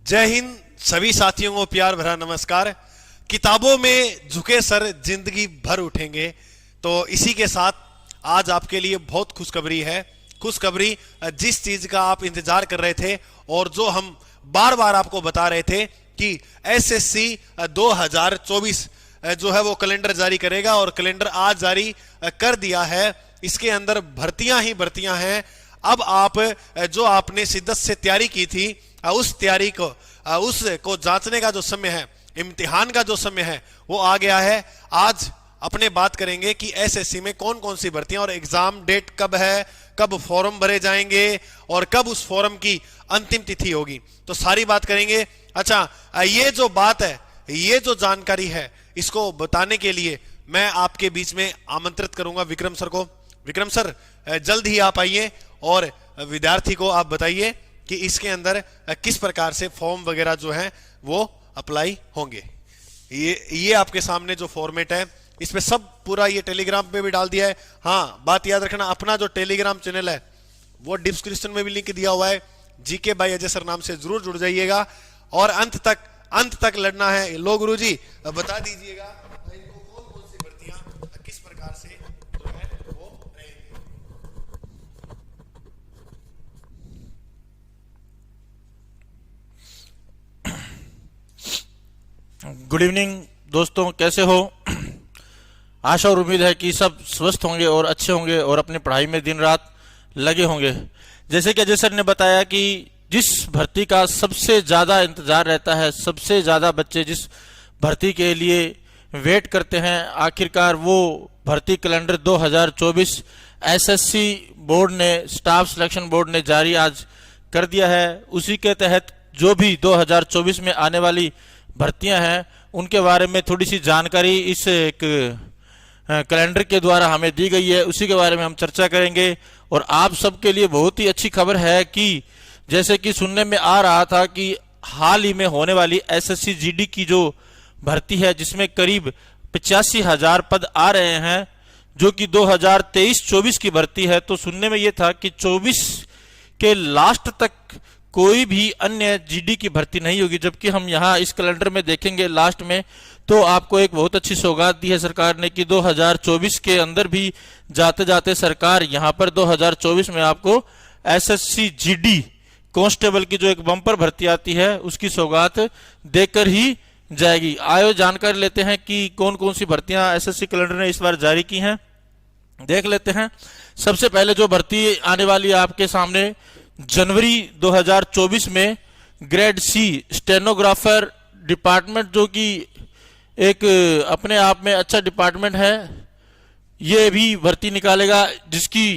जय हिंद। सभी साथियों को प्यार भरा नमस्कार। किताबों में झुके सर जिंदगी भर उठेंगे। तो इसी के साथ आज आपके लिए बहुत खुशखबरी है। खुशखबरी जिस चीज का आप इंतजार कर रहे थे और जो हम बार बार आपको बता रहे थे कि एसएससी 2024 जो है वो कैलेंडर जारी करेगा और कैलेंडर आज जारी कर दिया है। इसके अंदर भर्तियां ही भर्तियां हैं। अब आप जो आपने शिद्दत से तैयारी की थी उस तैयारी को उसको जांचने का जो समय है, इम्तिहान का जो समय है वो आ गया है। आज अपने बात करेंगे कि एसएससी में कौन कौन सी भर्तियां और एग्जाम डेट कब है, कब फॉर्म भरे जाएंगे और कब उस फॉर्म की अंतिम तिथि होगी, तो सारी बात करेंगे। अच्छा, ये जो बात है, ये जो जानकारी है, इसको बताने के लिए मैं आपके बीच में आमंत्रित करूंगा विक्रम सर को। विक्रम सर, जल्द ही आप आइए और विद्यार्थी को आप बताइए कि इसके अंदर किस प्रकार से फॉर्म वगैरह जो है वो अप्लाई होंगे। ये आपके सामने जो फॉर्मेट है, इसमें सब पूरा ये टेलीग्राम पे भी डाल दिया है। हाँ, बात याद रखना, अपना जो टेलीग्राम चैनल है वो डिस्क्रिप्शन में भी लिंक दिया हुआ है। जीके बाय अजय सर नाम से जरूर जुड़ जाइएगा और अंत तक लड़ना है। लो गुरुजी, बता दीजिएगा इनको कौन कौन सी भर्तियां किस प्रकार से जो है वो रहेंगी। गुड इवनिंग दोस्तों, कैसे हो? आशा और उम्मीद है कि सब स्वस्थ होंगे और अच्छे होंगे और अपनी पढ़ाई में दिन रात लगे होंगे। जैसे कि अजय सर ने बताया कि जिस भर्ती का सबसे ज़्यादा इंतजार रहता है, सबसे ज़्यादा बच्चे जिस भर्ती के लिए वेट करते हैं, आखिरकार वो भर्ती कैलेंडर 2024 एसएससी बोर्ड ने, स्टाफ सिलेक्शन बोर्ड ने जारी आज कर दिया है। उसी के तहत जो भी 2024 में आने वाली भर्तियां हैं उनके बारे में थोड़ी सी जानकारी इस एक कैलेंडर के द्वारा हमें दी गई है, उसी के बारे में हम चर्चा करेंगे। और आप सबके लिए बहुत ही अच्छी खबर है कि जैसे कि सुनने में आ रहा था कि हाल ही में होने वाली एसएससी जीडी की जो भर्ती है, जिसमें करीब 85,000 पद आ रहे हैं, जो कि 2023-24 की भर्ती है। तो सुनने में ये था कि 24 के लास्ट तक कोई भी अन्य जीडी की भर्ती नहीं होगी, जबकि हम यहाँ इस कैलेंडर में देखेंगे लास्ट में तो आपको एक बहुत अच्छी सौगात दी है सरकार ने कि 2024 के अंदर भी जाते जाते सरकार यहाँ पर 2024 में आपको एसएससी जीडी कांस्टेबल की जो एक बम्पर भर्ती आती है उसकी सौगात देकर ही जाएगी। आयो जानकारी लेते हैं कि कौन कौन सी भर्तियां एसएससी कैलेंडर ने इस बार जारी की हैं, देख लेते हैं। सबसे पहले जो भर्ती आने वाली है आपके सामने, जनवरी 2024 में ग्रेड सी स्टेनोग्राफर डिपार्टमेंट, जो कि एक अपने आप में अच्छा डिपार्टमेंट है, ये भी भर्ती निकालेगा, जिसकी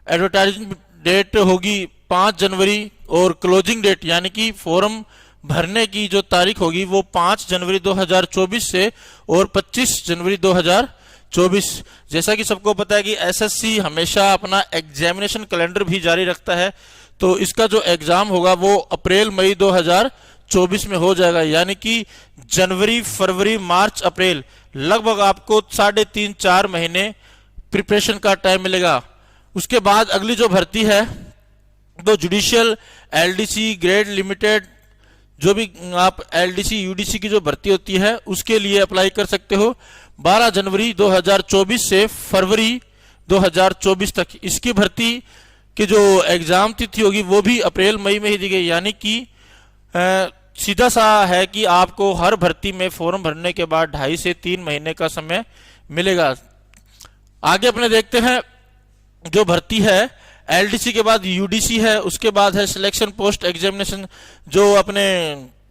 एडवर्टाइजिंग डेट होगी 5 जनवरी और क्लोजिंग डेट यानी कि फॉर्म भरने की जो तारीख होगी वो 5 जनवरी 2024 से और 25 जनवरी 2024। जैसा कि सबको पता है कि एसएससी हमेशा अपना एग्जामिनेशन कैलेंडर भी जारी रखता है, तो इसका जो एग्जाम होगा वो अप्रैल मई 2024 में हो जाएगा। यानी कि जनवरी, फरवरी, मार्च, अप्रैल, लगभग आपको 3.5-4 महीने प्रिपरेशन का टाइम मिलेगा। उसके बाद अगली जो भर्ती है तो जुडिशियल एलडीसी ग्रेड लिमिटेड, जो भी आप एलडीसी यूडीसी की जो भर्ती होती है उसके लिए अप्लाई कर सकते हो 12 जनवरी 2024 से फरवरी 2024 तक। इसकी भर्ती की जो एग्जाम तिथि होगी वो भी अप्रैल मई में ही दी गई। यानी कि सीधा सा है कि आपको हर भर्ती में फॉर्म भरने के बाद 2.5 से 3 महीने का समय मिलेगा। आगे अपने देखते हैं जो भर्ती है एलडीसी के बाद यूडीसी है, उसके बाद है सिलेक्शन पोस्ट एग्जामिनेशन, जो अपने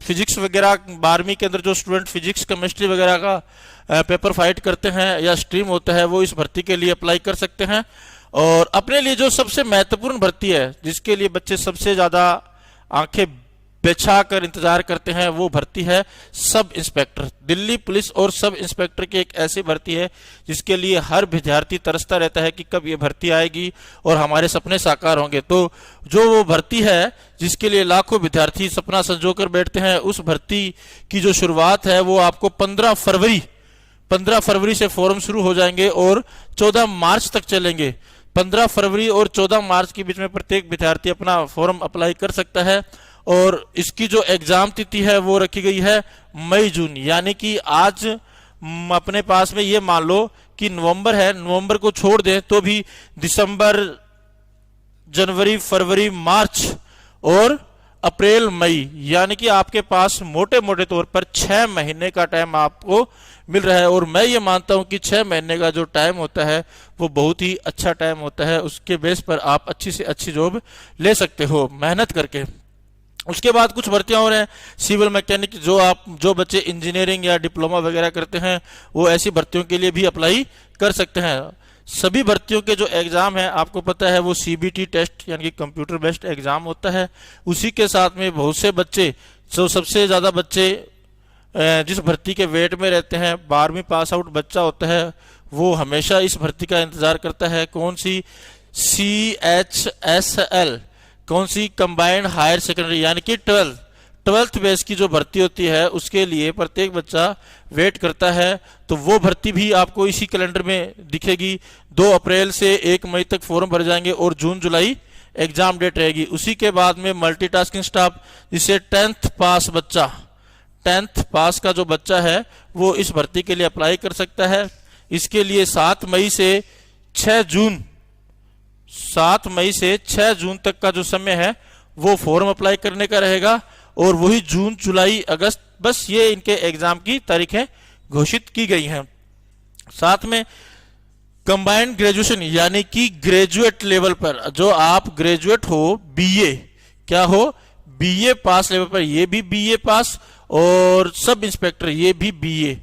फिजिक्स वगैरह 12वीं के अंदर जो स्टूडेंट फिजिक्स केमिस्ट्री वगैरह का पेपर फाइट करते हैं या स्ट्रीम होता है वो इस भर्ती के लिए अप्लाई कर सकते हैं। और अपने लिए जो सबसे महत्वपूर्ण भर्ती है, जिसके लिए बच्चे सबसे ज्यादा आंखें बिछा कर इंतजार करते हैं, वो भर्ती है सब इंस्पेक्टर। दिल्ली पुलिस और सब इंस्पेक्टर की एक ऐसी भर्ती है जिसके लिए हर विद्यार्थी तरसता रहता है कि कब ये भर्ती आएगी और हमारे सपने साकार होंगे। तो जो वो भर्ती है जिसके लिए लाखों विद्यार्थी सपना संजोकर बैठते हैं, उस भर्ती की जो शुरुआत है वो आपको 15 फरवरी से फॉर्म शुरू हो जाएंगे और 14 मार्च तक चलेंगे। 15 फरवरी और 14 मार्च के बीच में प्रत्येक विद्यार्थी अपना फॉर्म अप्लाई कर सकता है। और इसकी जो एग्जाम तिथि है वो रखी गई है मई जून, यानी कि आज अपने पास में ये मान लो कि नवंबर है, नवंबर को छोड़ दें तो भी दिसंबर, जनवरी, फरवरी, मार्च और अप्रैल, मई, यानी कि आपके पास मोटे मोटे तौर पर 6 महीने का टाइम आपको मिल रहा है। और मैं ये मानता हूं कि 6 महीने का जो टाइम होता है वो बहुत ही अच्छा टाइम होता है, उसके बेस पर आप अच्छी से अच्छी जॉब ले सकते हो मेहनत करके। उसके बाद कुछ भर्तियां हो रहे हैं, सिविल मैकेनिक, जो बच्चे इंजीनियरिंग या डिप्लोमा वगैरह करते हैं वो ऐसी भर्तियों के लिए भी अप्लाई कर सकते हैं। सभी भर्तियों के जो एग्जाम है आपको पता है वो सीबीटी टेस्ट यानी कि कंप्यूटर बेस्ड एग्जाम होता है। उसी के साथ में बहुत से बच्चे, जो सबसे ज्यादा बच्चे जिस भर्ती के वेट में रहते हैं, 12वीं पास आउट बच्चा होता है, वो हमेशा इस भर्ती का इंतजार करता है। कौन सी? CHSL, कौन सी? कंबाइंड हायर सेकेंडरी, यानी कि ट्वेल्थ बेस की जो भर्ती होती है उसके लिए प्रत्येक बच्चा वेट करता है। तो वो भर्ती भी आपको इसी कैलेंडर में दिखेगी। 2 अप्रैल से 1 मई तक फॉर्म भर जाएंगे और जून जुलाई एग्जाम डेट रहेगी। उसी के बाद में मल्टीटास्किंग स्टाफ, जिसे 10th पास बच्चा, 10th पास का जो बच्चा है वो इस भर्ती के लिए अप्लाई कर सकता है। इसके लिए 7 मई से 6 जून तक का जो समय है वो फॉर्म अप्लाई करने का रहेगा। और वही जून, जुलाई, अगस्त, बस ये इनके एग्जाम की तारीखें घोषित की गई हैं। साथ में कंबाइंड ग्रेजुएशन, यानी कि ग्रेजुएट लेवल पर जो आप ग्रेजुएट हो, बीए, क्या हो? बीए पास लेवल पर, ये भी बीए पास, और सब इंस्पेक्टर ये भी बीए।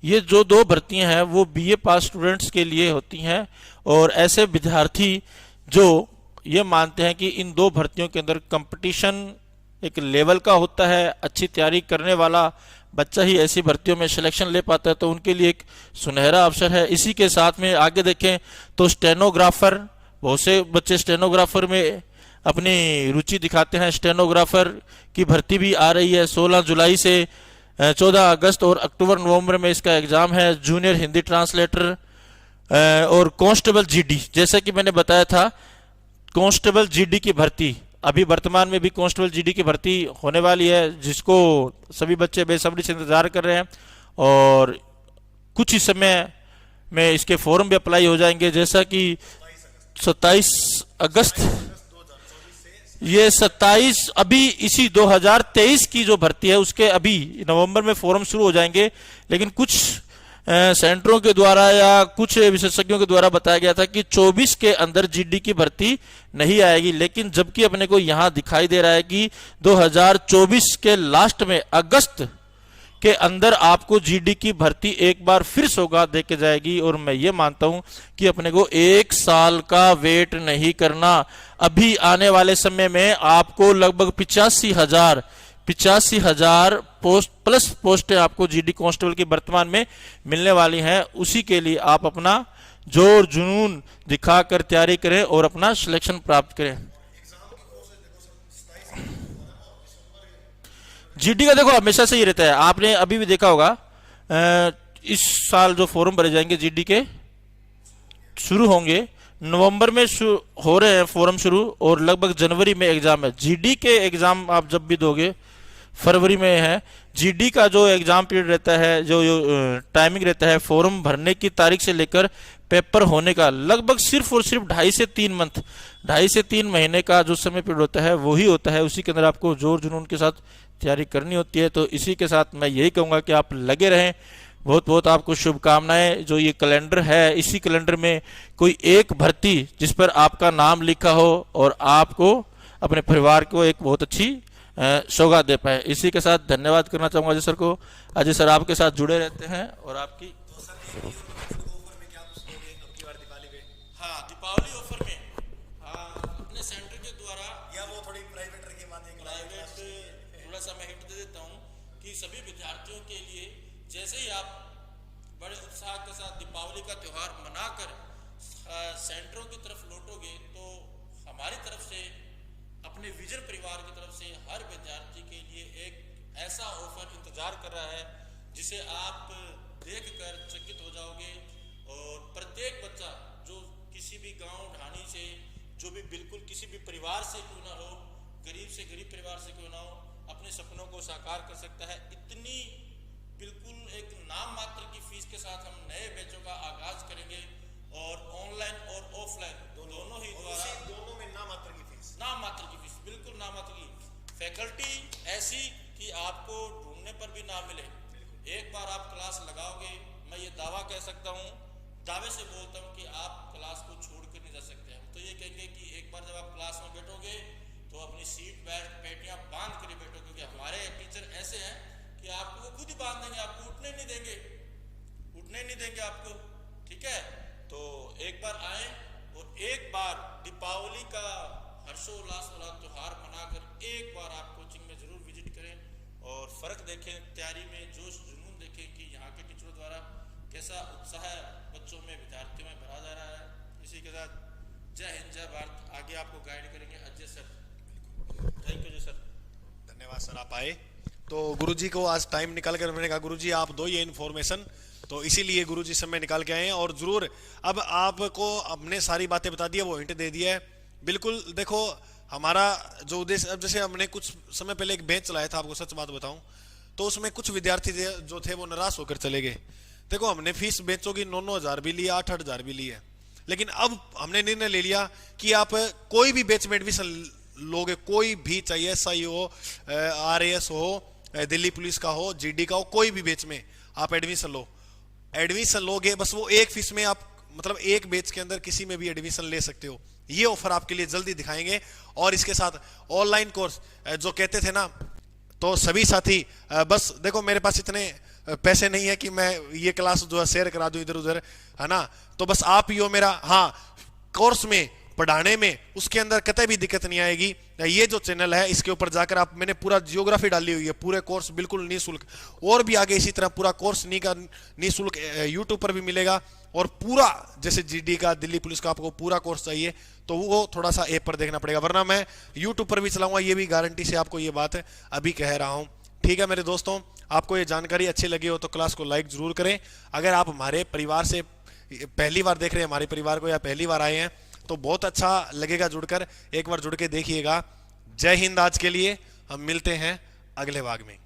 ये जो 2 भर्तियां हैं वो बीए पास स्टूडेंट्स के लिए होती हैं। और ऐसे विद्यार्थी जो ये मानते हैं कि इन 2 भर्तियों के अंदर कंपटीशन एक लेवल का होता है, अच्छी तैयारी करने वाला बच्चा ही ऐसी भर्तियों में सिलेक्शन ले पाता है, तो उनके लिए एक सुनहरा अवसर है। इसी के साथ में आगे देखें तो स्टेनोग्राफर, बहुत से बच्चे स्टेनोग्राफर में अपनी रुचि दिखाते हैं। स्टेनोग्राफर की भर्ती भी आ रही है 16 जुलाई से 14 अगस्त और अक्टूबर नवंबर में इसका एग्जाम है। जूनियर हिंदी ट्रांसलेटर और कांस्टेबल जीडी, जैसे कि मैंने बताया था कांस्टेबल जीडी की भर्ती, अभी वर्तमान में भी कांस्टेबल जीडी की भर्ती होने वाली है, जिसको सभी बच्चे बेसब्री से इंतजार कर रहे हैं। और कुछ ही समय में इसके फॉर्म भी अप्लाई हो जाएंगे, जैसा कि 27 अगस्त, ये 27, अभी इसी 2023 की जो भर्ती है उसके अभी नवंबर में फॉर्म शुरू हो जाएंगे। लेकिन कुछ सेंटरों के द्वारा या कुछ विशेषज्ञों के द्वारा बताया गया था कि 24 के अंदर जीडी की भर्ती नहीं आएगी। लेकिन जबकि अपने को यहां दिखाई दे रहा है कि 2024 के लास्ट में, अगस्त के अंदर आपको जीडी की भर्ती एक बार फिर सौगात दे के जाएगी। और मैं ये मानता हूं कि अपने को 1 साल का वेट नहीं करना। अभी आने वाले समय में आपको लगभग 85,000 पोस्ट प्लस पोस्टें आपको जीडी कांस्टेबल की वर्तमान में मिलने वाली हैं। उसी के लिए आप अपना जोर जुनून दिखाकर तैयारी करें और अपना सिलेक्शन प्राप्त करें। जीडी का देखो हमेशा से ही रहता है, आपने अभी भी देखा होगा। इस साल जो फॉर्म भरे जाएंगे जीडी के शुरू होंगे, नवंबर में हो रहे हैं फॉर्म शुरू, और लगभग जनवरी में एग्जाम है। जीडी के एग्जाम आप जब भी दोगे फरवरी में है। जीडी का जो एग्जाम पीरियड रहता है, जो टाइमिंग रहता है फॉर्म भरने की तारीख से लेकर पेपर होने का, लगभग सिर्फ और सिर्फ 2.5 से 3 महीने का जो समय पीरियड होता है वही होता है। उसी के अंदर आपको जोर जुनून के साथ तैयारी करनी होती है। तो इसी के साथ मैं यही कहूंगा कि आप लगे रहें। बहुत बहुत आपको शुभकामनाएं। जो ये कैलेंडर है, इसी कैलेंडर में कोई एक भर्ती जिस पर आपका नाम लिखा हो और आपको अपने परिवार को एक बहुत अच्छी सौगात दे पाए। इसी के साथ धन्यवाद करना चाहूंगा अजय सर को। अजय सर आपके साथ जुड़े रहते हैं और आपकी दीपावली ऑफर में अपने सेंटर के द्वारा, या वो थोड़ी प्राइवेट रखी बातें, थोड़ा सा मैं हिंट दे देता हूँ कि सभी विद्यार्थियों के लिए जैसे ही आप बड़े उत्साह के साथ दीपावली का त्योहार मनाकर सेंटरों की तरफ लौटोगे, तो हमारी तरफ से, अपने विजन परिवार की तरफ से हर विद्यार्थी के लिए एक ऐसा ऑफर इंतजार कर रहा है जिसे आप देखकर चकित हो जाओगे। और प्रत्येक बच्चा जो किसी भी गांव ढाणी से, जो भी बिल्कुल किसी भी परिवार से क्यों ना हो, गरीब से गरीब परिवार से क्यों ना हो, अपने सपनों को साकार कर सकता है। इतनी बिल्कुल एक नाम मात्र की फीस के साथ हम नए बैचों का आगाज करेंगे और ऑनलाइन और ऑफलाइन दोनों ही द्वारा, दोनों में नाम मात्र की फीस, नाम मात्र की फीस, बिल्कुल नाम मात्र की फैकल्टी ऐसी कि आपको ढूंढने पर भी ना मिले। एक बार आप क्लास लगाओगे, मैं ये दावा कह सकता हूँ, दावे से बोलता हूँ कि आप क्लास को छोड़ कर नहीं जा सकते। हम तो ये कहेंगे कि एक बार जब आप क्लास में बैठोगे तो अपनी सीट बेल्ट पेटियां बांध कर ही बैठो, क्योंकि हमारे टीचर ऐसे हैं कि आपको वो खुद ही बांध देंगे, आपको उठने नहीं देंगे, उठने नहीं देंगे आपको। ठीक है, तो एक बार आए और एक बार दीपावली का हर्षोल्लास वाला त्योहार मनाकर एक बार आप कोचिंग में जरूर विजिट करें और फर्क देखें, तैयारी में जोश जुनून देखें कि यहाँ के टीचरों द्वारा कैसा उत्साह बच्चों में, विद्यार्थियों में भरा जा रहा है। इसी के साथ जय हिंद, जय भारत। आगे आपको गाइड करेंगे Ajay sir. Thank you sir. धन्यवाद सर, आप आए। तो गुरुजी को आज टाइम निकाल कर मैंने कहा गुरुजी आप दो ये इन्फॉर्मेशन, तो इसीलिए गुरुजी समय निकाल के आए हैं। और जरूर अब आपको अपने सारी बातें बता दी है, वो हिंट दे दिया है। बिल्कुल देखो हमारा जो उद्देश्य, अब जैसे हमने कुछ समय पहले एक बैच चलाया था, आपको सच बात बताऊं तो उसमें कुछ विद्यार्थी जो थे वो निराश होकर चले गए। देखो हमने फीस बेचों की 9-9 हज़ार भी लिया, 8-8 हज़ार भी ली है, लेकिन अब हमने निर्णय ले लिया कि आप कोई भी बैच में एडमिशन लोगे, कोई भी चाहिए, SI हो, RAS हो, दिल्ली पुलिस का हो, GD का हो, कोई भी बैच में आप एडमिशन लो। एडमिशन लोगे बस वो एक फीस में आप, मतलब एक बैच के अंदर किसी में भी एडमिशन ले सकते हो। ये ऑफर आपके लिए जल्दी दिखाएंगे। और इसके साथ ऑनलाइन कोर्स जो कहते थे ना, तो सभी साथी बस देखो मेरे पास इतने पैसे नहीं है कि मैं ये क्लास जो है शेयर करा दूं इधर उधर, है ना, तो बस आप ही हो मेरा, हाँ कोर्स में पढ़ाने में उसके अंदर कतई भी दिक्कत नहीं आएगी। ये जो चैनल है इसके ऊपर जाकर आप, मैंने पूरा जियोग्राफी डाली हुई है, पूरे कोर्स बिल्कुल निःशुल्क, और भी आगे इसी तरह पूरा कोर्स निःशुल्क यूट्यूब पर भी मिलेगा। और पूरा जैसे GD का, दिल्ली पुलिस का आपको पूरा कोर्स चाहिए तो वो थोड़ा सा ऐप पर देखना पड़ेगा, वरना मैं यूट्यूब पर भी चलाऊंगा, ये भी गारंटी से आपको ये बात अभी कह रहा हूं। ठीक है मेरे दोस्तों, आपको ये जानकारी अच्छी लगी हो तो क्लास को लाइक जरूर करें। अगर आप हमारे परिवार से पहली बार देख रहे हैं हमारे परिवार को, या पहली बार आए हैं, तो बहुत अच्छा लगेगा जुड़कर, एक बार जुड़ के देखिएगा। जय हिंद। आज के लिए हम मिलते हैं अगले भाग में।